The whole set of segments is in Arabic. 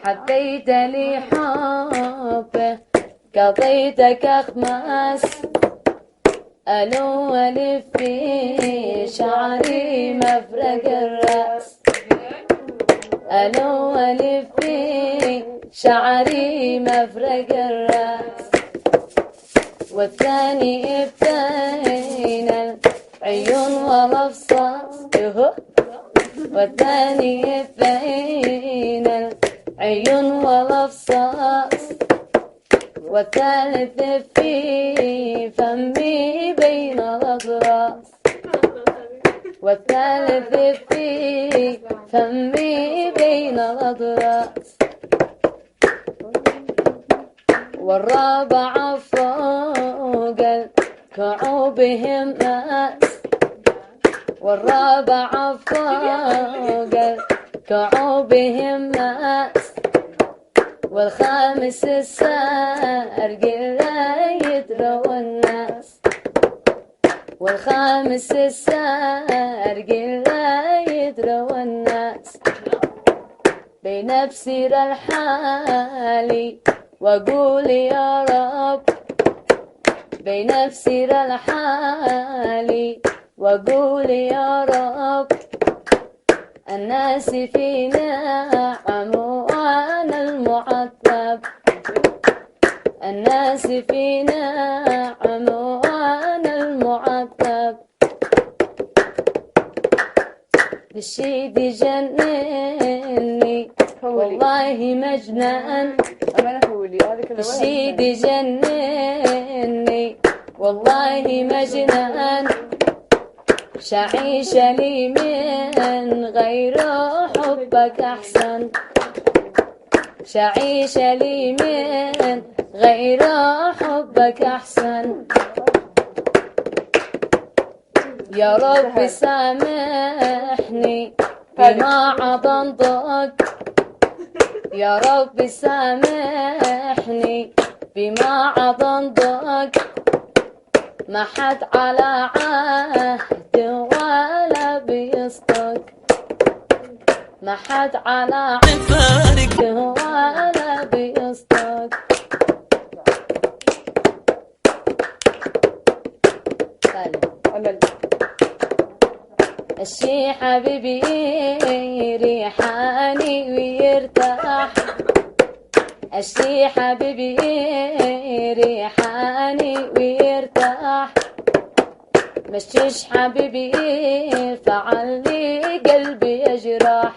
حبيت لي حبه قضيتك أخماس ألو ألف في شعري مفرق الرأس ألو ألف في شعري مفرق الرأس والثاني بين العيون والأفصاص والثاني بين العيون والأفصاص والثالث في فمي بين الأضراس والثالث في فمي بين الأضراس والرابع فوق الكعوب هماس والرابع فوق الكعوب هماس والخامس السارق لا يدروا الناس والخامس السارق لا يدروا الناس بنفسي للحالي واقول يا رب بنفسي للحالي واقول يا رب الناس في نعم وانا المعذب الناس في نعم وانا المعذب الشيد جنني والله مجنان الشيد جنني والله مجنان شعيش لي من غير حبك أحسن شعيش لي من غير حبك أحسن يا رب سامحني بما عضنتك يا رب سامحني بما عضنتك ما حد على عهد ولا بيصدق ما حد على عهد ولا بيصدق الشي حبيبي ريحاني ويرتاح الشي حبيبي ريحاني ويرتاح مشيش حبيبي فعل لي قلبي يجرح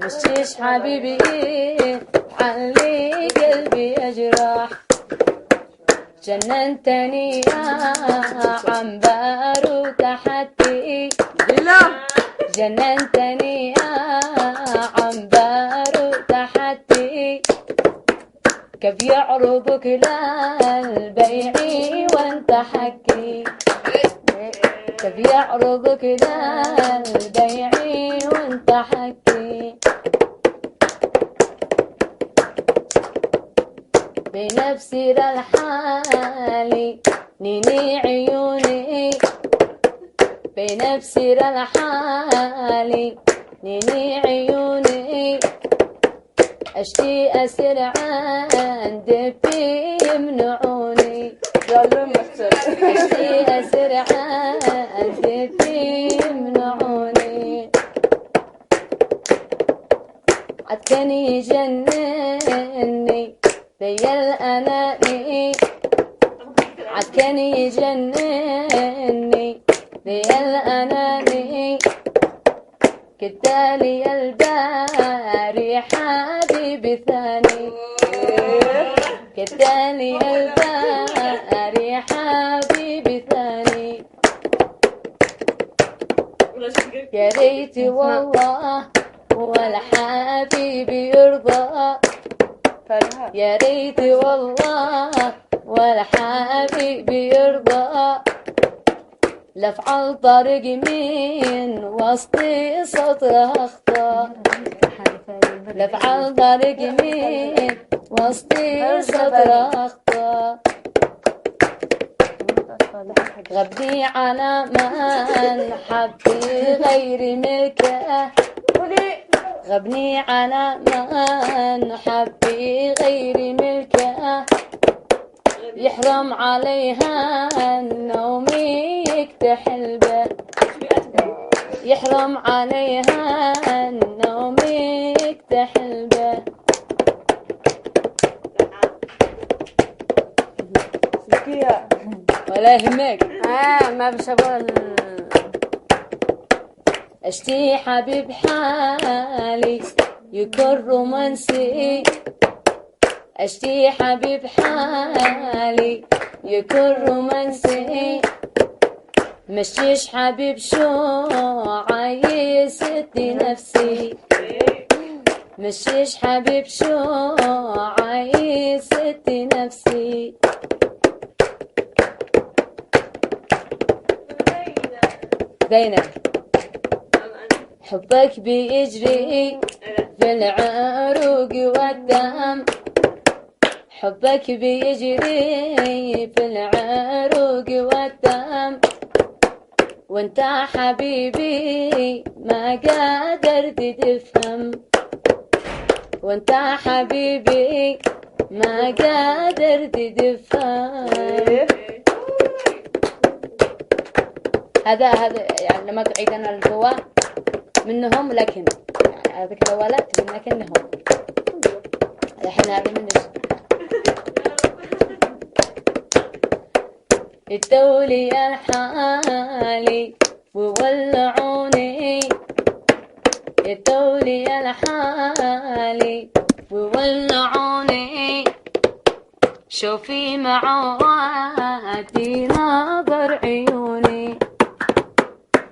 مشيش حبيبي فعل لي قلبي يجرح جننتني يا عنبر وتحتي جننتني يا عنبر وتحتي كيف يعرضك للبيع وانت حكي كيف يعرضك للبيع وانت حكي بنفسي للحالي نيني عيوني بنفسي للحالي نيني عيوني اشتي اسر عند في يمنعوني اشتي اسر عند في يمنعوني عدكني جنني ذي الأناني عدكني جنني ذي الأناني كدالي الباري حبيبي ثاني كدالي الباري حبيبي ثاني يا ريت والله والحبيب يرضى يا ريت والله والحبيب يرضى لافعل طريق من وسط سطر اخطا لافعل طريق من وسط سطر اخطا غبي على من حبي غير ملكه غبني على من حبي غير ملكه يحرم عليها النوم يكتحل به يحرم عليها النوم يكتحل به ولا يهمك ما بشغل اشتي حبيب حالي يكون رومانسي اشتي حبيب حالي يكون رومانسي مشيش حبيب شو عايز ادي نفسي مشيش حبيب شو عايز ادي نفسي زينب حبك بيجري في العروق والدم حبك بيجري في العروق والدم وانت حبيبي ما قادرت تفهم وانت حبيبي ما قادرت تفهم هذا يعني لما تعيد انا الجوا منهم لكن يعني هذاك الولد لكنهم الحين هذا من الدولي الحالي وولعوني الدولي الحالي وولعوني شوفي معواتي ناظر عيوني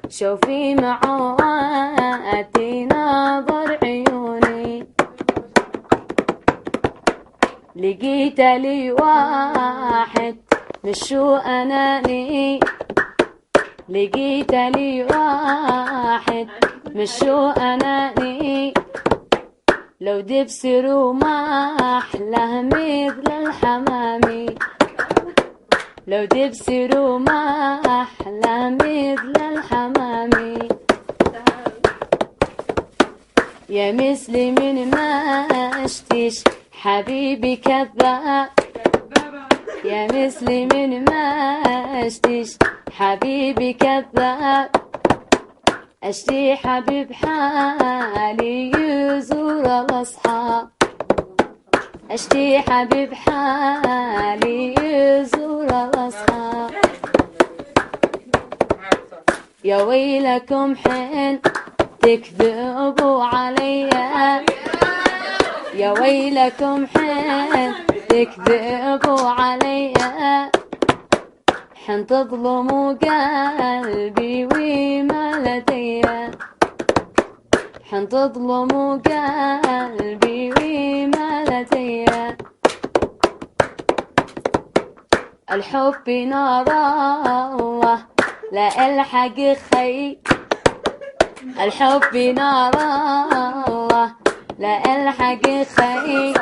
شوفي معواتي ناظر عيوني لقيت لي واحد مشو أناني لقيت لي واحد مشو أناني لو دبسروا ما أحلى مثل الحمامي لو دبسروا ما أحلى مثل الحمامي يا مثلي من ما اشتيش حبيبي كذاب يا مثلي من ما اشتيش حبيبي كذاب اشتي حبيب حالي يزور الاصحاب اشتي حبيب حالي يزور الاصحاب يا ويلكم حين تكذبوا عليا يا ويلكم حين تكذبوا عليا حين تظلموا قلبي وما لدي حين تظلموا قلبي وما لدي الحب نار الله لا الحق خي الحب نار الله لا الحق خي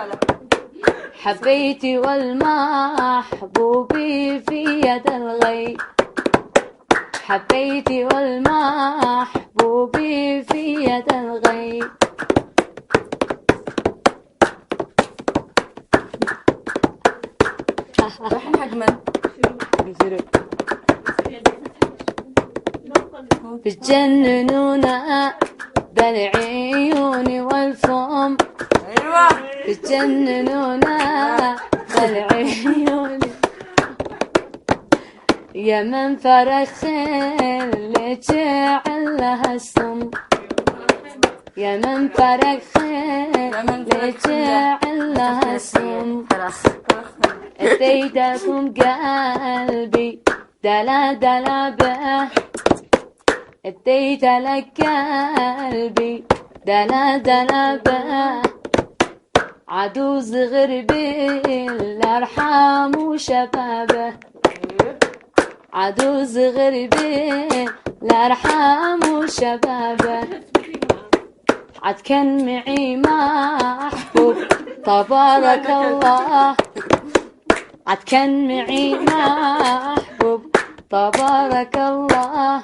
حبيتي والمحبوب في يد الغي حبيتي والمحبوب في يد الغي بتجننونا بالعيون والفم بتجننونا بالعيون يا من فرخ اللي جعل لها السم يا من فرخ اللي جعل لها السم اديتكم قلبي دلا دلا به اديت لك قلبي دلا دلا به عدوز غربي الارحام وشبابه عدوز غربي الارحام وشبابه عد كان معي محبوب تبارك الله عد كان معي محبوب تبارك الله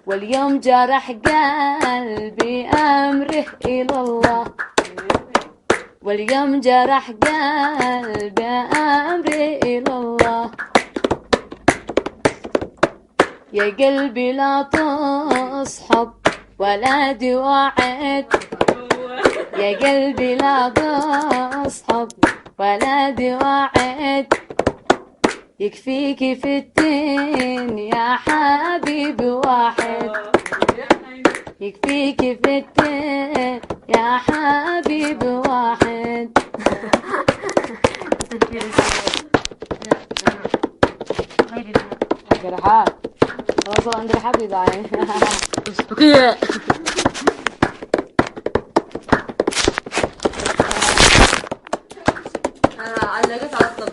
واليوم جرح قلبي أمره إلى الله، واليوم جرح قلبي أمري إلى الله. يا قلبي لا تصحب ولا توعد، يا قلبي لا تصحب ولا توعد، يكفيك في الدين يا حبيبي واحد، يكفيك في الدين يا حبيبي واحد. جرحات وصل عند الحبيب يعني. اوكي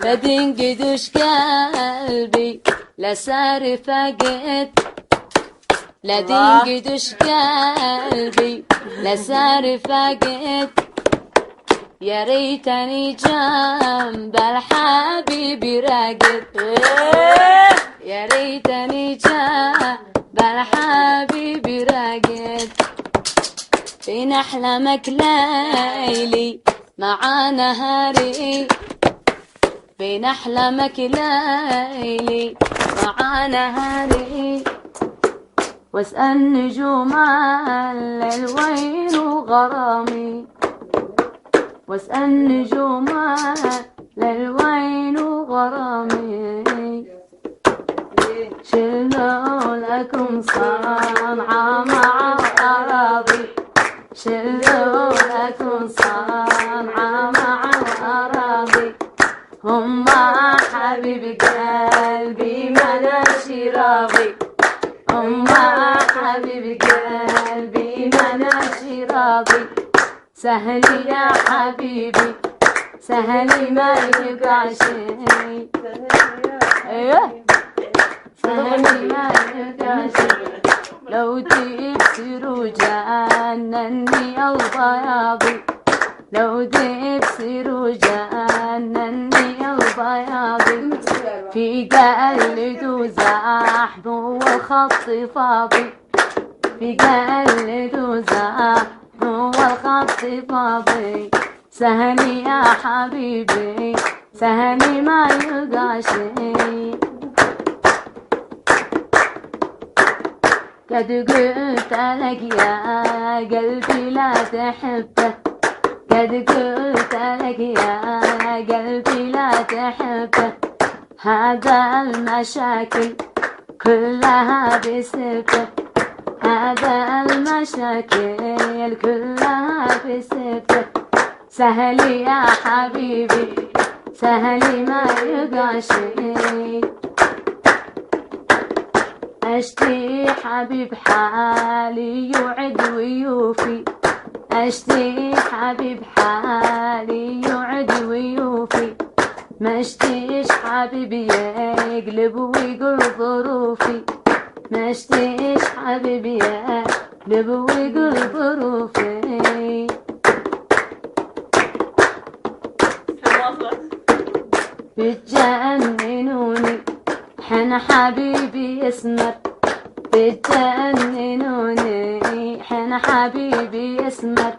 لا تنقدوش قلبي لا سار فقد، لا تنقدوش قلبي لا سار فقد، يا ريتني جنب الحبيب راقد، يا ريتني جنب الحبيب راقد. بين أحلامك ليلي مع نهاري، بين أحلامك ليلي مع نهاري، واسأل نجوم الليل وين غرامي، واسأل نجوم الليل وين غرامي. شلوا لكم صنعة مع الأراضي، شلوا لكم صنعة مع الأراضي، هم حبيب قلبي مناشي راضي، هم حبيب قلبي مناشي راضي. سهلي يا حبيبي سهلي ما يبقى شيء، ايوه سهلي ما يبقى شيء، لو تبصروا جنني البياضي، لو تبصروا جنني البياضي، في قلده زحف والخط فاضي، في قلده زحف والخط فاضي. سهلي يا حبيبي سهلي ما يلقى شيء، قد قلت لك يا قلبي لا تحبه، قد قلت لك يا قلبي لا تحبه، هذا المشاكل كلها بسببه، هذا المشاكل كلها بسببه. سهلي يا حبيبي سهلي ما يبقى شيء، أشتي حبيب حالي يوعد ويوفي، أشتي حبيب حالي يوعد ويوفي، ما اشتيش حبيبي يقلب ويقول ظروفي، ما اشتيش حبيبي يقلب ويقول ظروفي. بتجننوني حن حبيبي يسمر، بتجننوني حن حبيبي يسمر،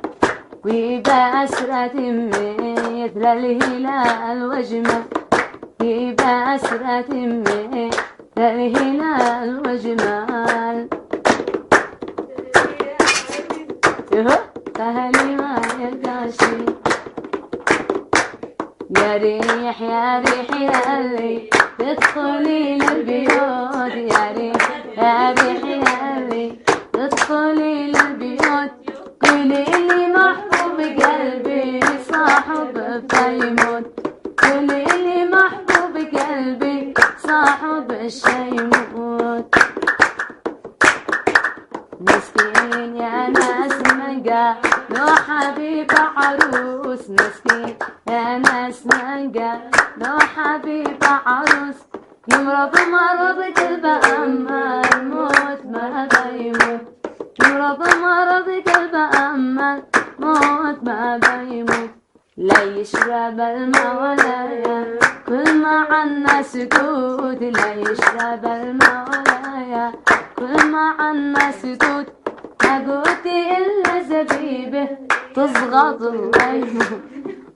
وبأسرة مثل الهلال وجمل، وبأسرة مثل الهلال وجمال. سهلي ما يلقى شي، يا ريح يا ريح يا اللي تدخلي للبيوت، يا ريح يا ريح يا اللي تدخلي للبيوت، قولي لي محبوب قلبي صاحب بيموت، قولي لي محبوب قلبي صاحب الشيموت. مسكين يا ناس منقى لو حبيب عروس، مسكين يا ناس منقى لو حبيب عروس، يمرض مرض قلبه أما الموت ما بيموت، يمرض مرض قلبه أما الموت ما بيموت. لا يشرب الماء ولا كل ما عنا سكوت، لا يشرب الماء ولا مع الناس يقول ما قوتي إلا زبيبه تزغط الليل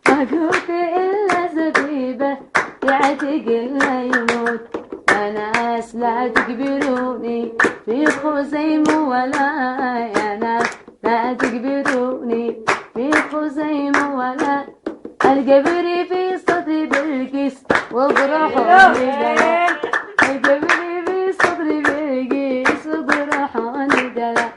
ما قوتي إلا زبيبه يعتق إلا يموت يا ناس لا تقبلوني في خزيم ولا يا ناس لا تقبلوني في خزيم ولا القبر في صدري بالقيس وضرحوني دلا القبر في صدري بالقيس وضرحوني دلا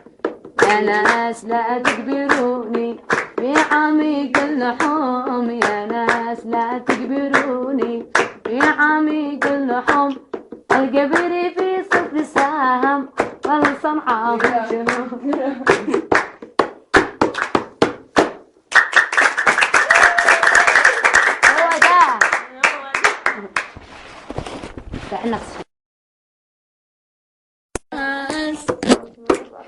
يا ناس لا تقبروني في عميق اللحوم يا ناس لا تقبروني في عميق اللحوم القبر في صدري ساهم والصنعاء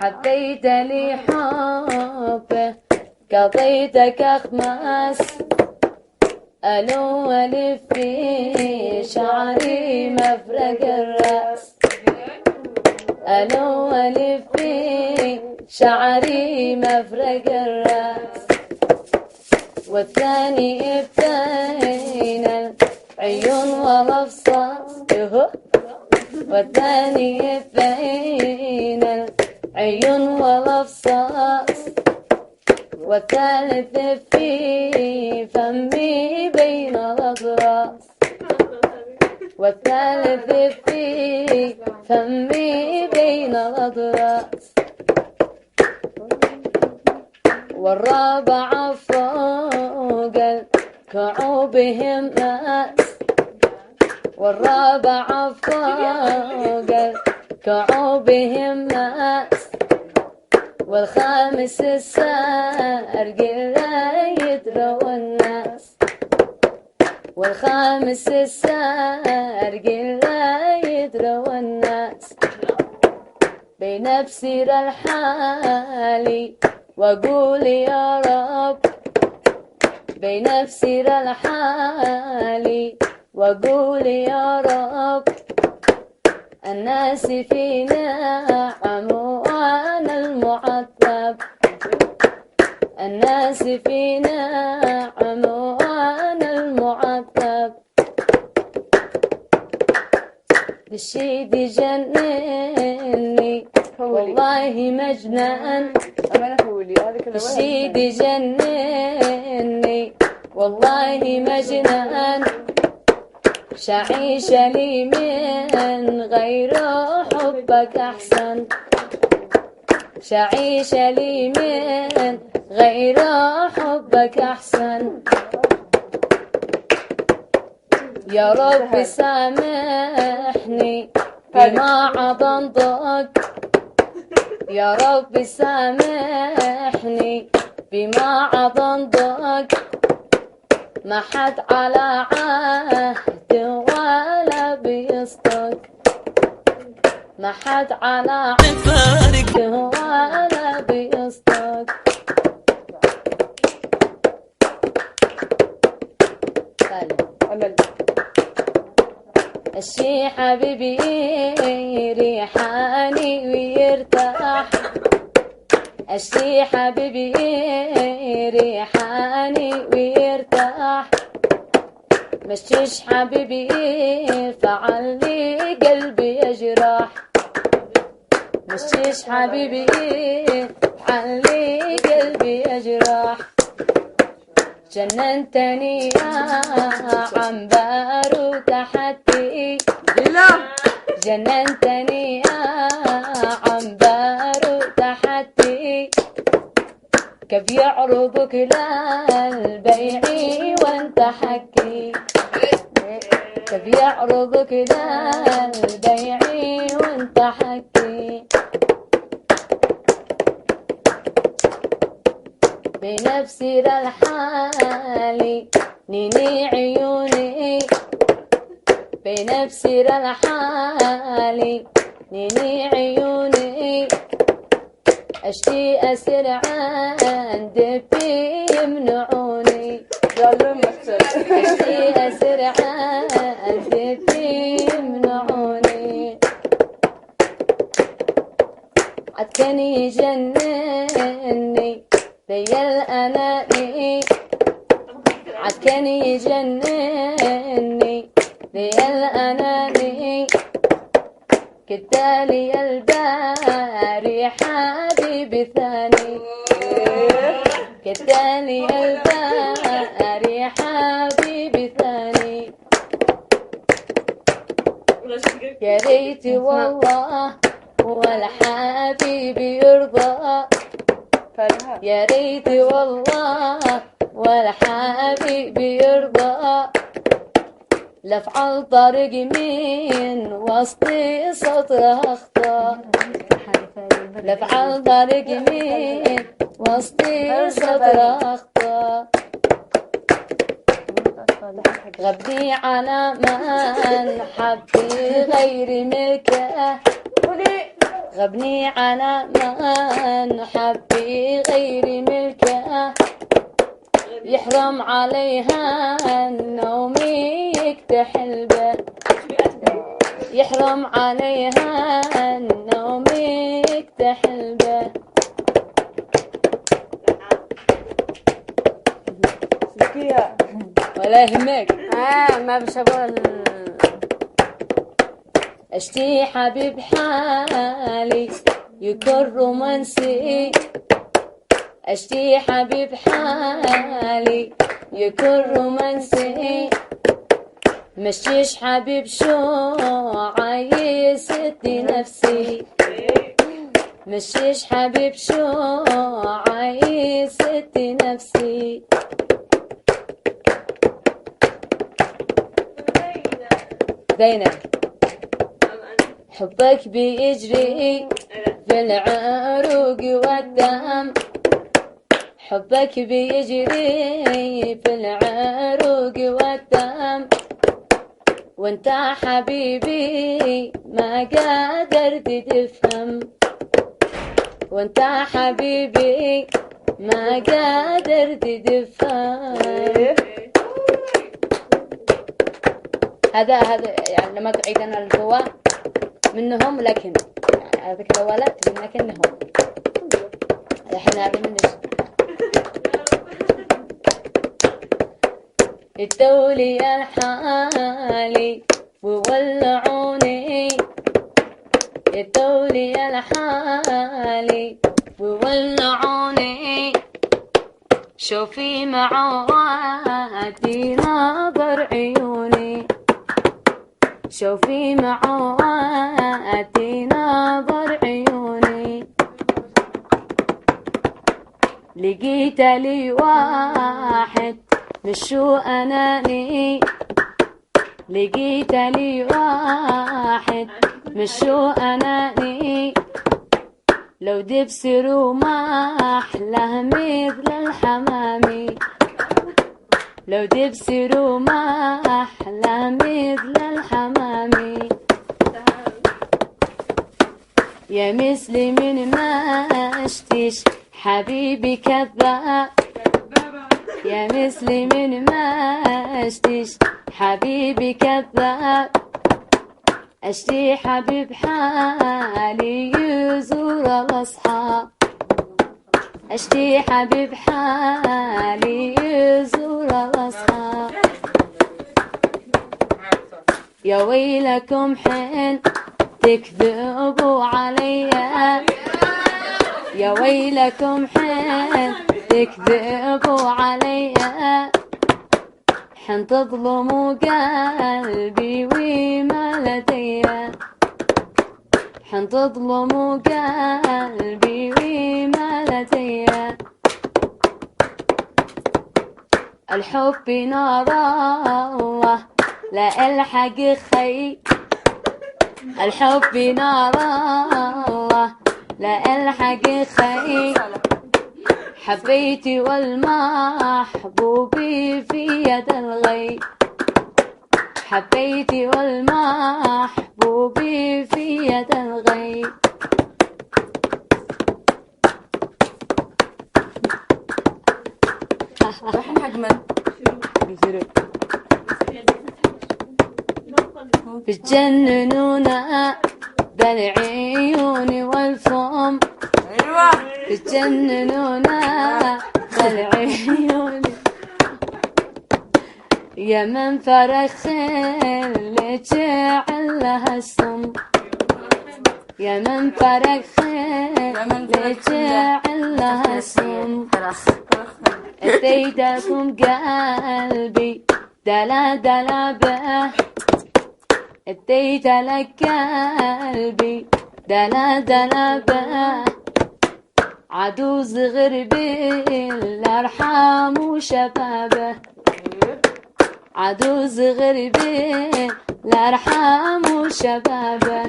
حبيت لي حبه قضيتك أخماس ألو ألف في شعري مفرق الرأس ألو ألف في شعري مفرق الرأس والثاني بين العيون والأفصاص والثاني بين العيون والأفصاص والثالث في فمي بين الأضراس والثالث في فمي بين الأضراس والرابع فوق الكعوب هماس والرابع فوق الكعوب هماس والخامس السارق لا يدروا الناس والخامس السارق لا يدروا الناس بنفسي للحالي واقول يا رب بنفسي للحالي واقول يا رب الناس في نعم وانا المعذب الناس في نعم وانا المعذب الشيد جنني والله مجنان الشيد جنني والله مجنان شعيش لي من غير حبك أحسن شعيش لي من غير حبك أحسن يا رب سامحني بما عضنتك يا رب سامحني بما عضنتك ما حد على عهد ولا بيصدق ما حد على عهد ولا بيصدق الشي حبيبي ريحاني ويرتاح الشي حبيبي ريحاني ويرتاح مشيش حبيبي فعل لي قلبي يجرح مشيش حبيبي فعل لي قلبي يجرح جننتني يا عنبر وتحتي جننتني يا عنبر وتحتي كيف يعرضك للبيع وانت حكي كيف يعرضك للبيع وانت حكي بنفسي للحالي نيني عيوني بنفسي للحالي نيني عيوني اشتي اسر عند في يمنعوني اشتي اسر عند في يمنعوني عكن يجنني ذي الأناني عكن يجنني ذي الأناني كدالي الباري حبيبي ثاني كدالي الباري حبيبي ثاني يا ريت والله والحبيب يرضى يا ريت والله والحبيب يرضى لفعل طريق من وسط سطر أخطأ لفعل طريق من وسط سطر أخطأ غبني على من حبي غير ملكه غبني على من حبي غير ملكه يحرم عليها النوم يكتحل به يحرم عليها النوم يكتحل به ولا يهمك ما بشغل اشتي حبيب حالي يكون رومانسي اشتي حبيب حالي يكون رومانسي مشيش حبيب شو عايز ادي نفسي مشيش حبيب شو عايز ادي نفسي زينب حبك بيجري في العروق والدم حبك بيجري في العروق والدم وانت حبيبي ما قادرت تفهم وانت حبيبي ما قادرت تفهم هذا يعني لما تعيد انا الجوا منهم لكن يعني هذيك الاولات لكنهم الحين هذا من الدولي الحالي وولعوني الدولي الحالي وولعوني شوفي معواتي ناظر عيوني شوفي معواتي ناظر عيوني لقيت لي واحد مشو أناني لقيت لي واحد مشو أناني لو دبسروا ما أحلى مثل الحمامي لو دبسروا ما أحلى مثل الحمامي يا مسلم ما اشتيش حبيبي كذاب يا مسلم ما اشتيش حبيبي كذاب اشتي حبيب حالي يزور الاصحاب اشتي حبيب حالي يزور الاصحاب يا ويلكم حين تكذبوا عليا يا ويلكم حين تكذبوا عليا حين تظلموا قلبي وما لديا حين تظلموا قلبي وما لديا الحب نار الله لا الحق خي الحب نار الله لا الحق خي حبيتي والمحبوب في يد الغي حبيتي والمحبوب في يد الغي رايحين حق من؟ بتجننونا بالعيون والفم ايوه تجننونا بالعيون يا من فرخ اللي جعل لها السم يا من فرخ اللي جعل لها السم اديتكم قلبي دلا دلا به اديت لك قلبي دلا دلا به عدوز غربي الارحام وشبابه عدوز غربي الارحام وشبابه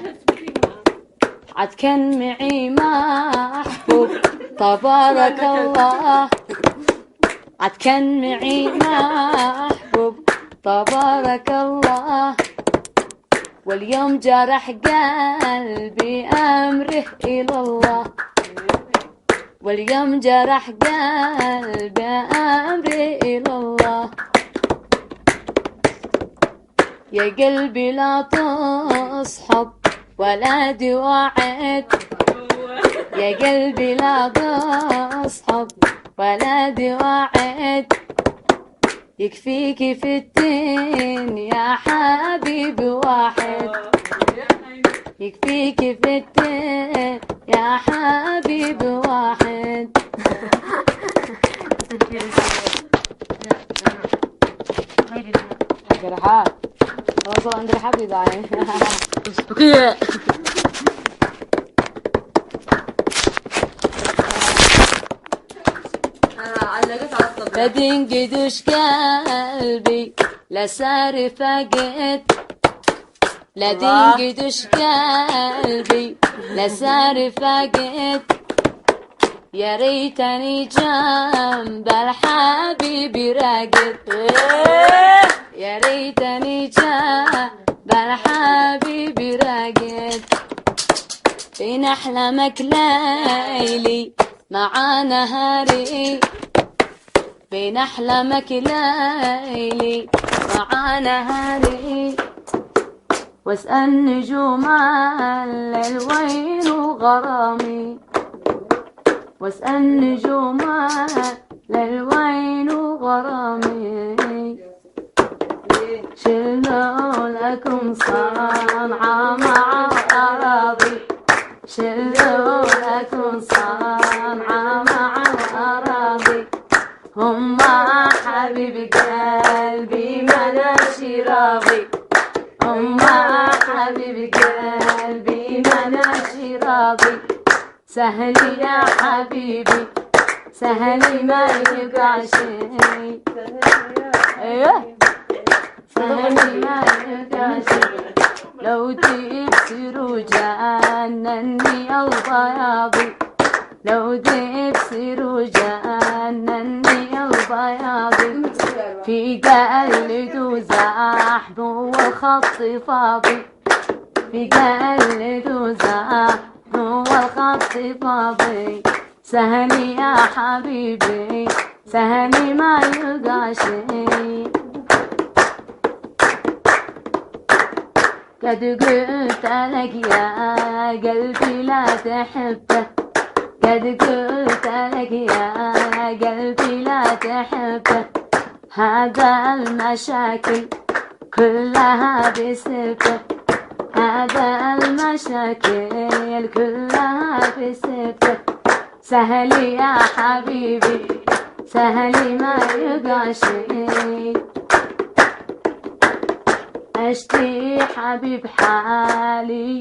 عد كان معي محبوب تبارك الله عد كان معي محبوب تبارك الله واليوم جرح قلبي أمره إلى الله واليوم جرح قلبي أمره إلى الله يا قلبي لا تصحب ولا دواعد يا قلبي لا تصحب ولا دواعد يكفيك في الدين يا حبيبي واحد يكفيك في الدين يا حبيبي واحد جرحات وصل عند الحبيب يعني لا تنقدوش قلبي لا سار فقد لا تنقدوش قلبي لا سار فقد يا ريتني جنب الحبيب راقد يا ريتني جنب الحبيب راقد بين أحلامك ليلي مع نهاري بين أحلامك ليلي مع نهاري واسأل نجوم الليل وين غرامي واسأل نجوم الليل وين غرامي شلوا لكم صنعة مع الأراضي شلوا لكم صنعة مع الأراضي هم حبيب قلبي مناشي راضي هم حبيب قلبي مناشي راضي سهلي يا حبيبي سهلي ما يبقى شيء ايوه سهلي ما يبقى شيء لو تبصروا جنني البياضي لو تبصروا جنني البياضي في قلده زحم والخط فاضي في قلده زحم والخط فاضي سهلي يا حبيبي سهلي ما يلقى شيء قد قلت لك يا قلبي لا تحبه قد قلت لك يا قلبي لا تحبه هذا المشاكل كلها بسببه هذا المشاكل كلها بسببه سهلي يا حبيبي سهلي ما يبقى شيء اشتي حبيب حالي